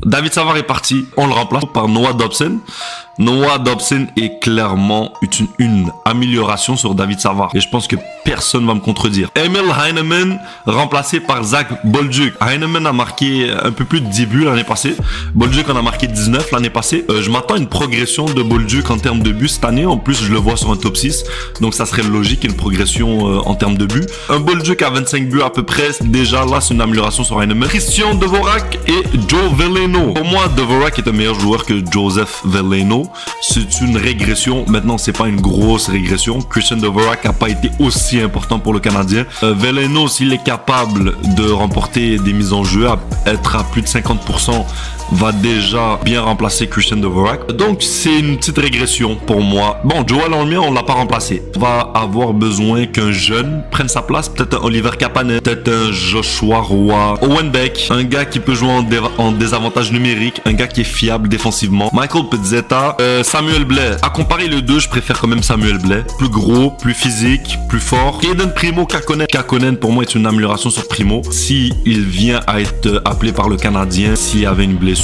David Savard est parti, on le remplace par Noah Dobson. Noah Dobson est clairement une amélioration sur David Savard. Et je pense que personne va me contredire. Emil Heinemann, remplacé par Zach Bolduc. Heinemann a marqué un peu plus de 10 buts l'année passée. Bolduc en a marqué 19 l'année passée. Je m'attends à une progression de Bolduc en termes de buts cette année. En plus, je le vois sur un top 6. Donc ça serait logique, une progression en termes de buts. Un Bolduc à 25 buts à peu près. Déjà là, c'est une amélioration sur Heinemann. Christian Dvorak et Joe Veleno. Pour moi, Dvorak est un meilleur joueur que Joseph Veleno. C'est une régression. Maintenant, c'est pas une grosse régression. Christian Dvorak n'a pas été aussi important pour le Canadien. Veleno, s'il est capable de remporter des mises en jeu, être à plus de 50%, va déjà bien remplacer Christian Dvorak. Donc, c'est une petite régression pour moi. Bon, Joel Armia, on l'a pas remplacé. On va avoir besoin qu'un jeune prenne sa place. Peut-être un Oliver Kapanen, peut-être un Joshua Roy, Owen Beck, un gars qui peut jouer en désavantage numérique, un gars qui est fiable défensivement. Michael Pizzetta, Samuel Blais. À comparer les deux, je préfère quand même Samuel Blais. Plus gros, plus physique, plus fort. Kaden Primo, Kakkonen. Kakkonen, pour moi, est une amélioration sur Primo. Si il vient à être appelé par le Canadien, s'il y avait une blessure,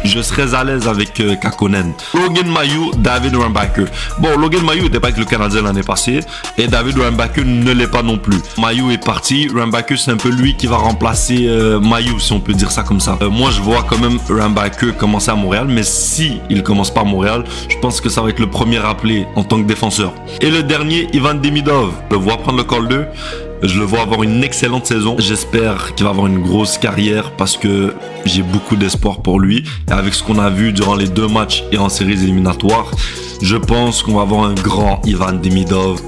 je serais à l'aise avec Kakkonen. Logan Mailloux, David Rambacker. Bon, Logan Mailloux n'était pas avec le Canadien l'année passée et David Rambacker ne l'est pas non plus. Mailloux est parti. Rambacker, c'est un peu lui qui va remplacer Mailloux, si on peut dire ça comme ça. Moi, je vois quand même Rambacker commencer à Montréal, mais si il commence pas à Montréal, je pense que ça va être le premier appelé en tant que défenseur. Et le dernier, Ivan Demidov. Je le vois prendre le call 2. Je le vois avoir une excellente saison. J'espère qu'il va avoir une grosse carrière parce que j'ai beaucoup d'espoir pour lui. Et avec ce qu'on a vu durant les 2 matchs et en séries éliminatoires, je pense qu'on va avoir un grand Ivan Demidov.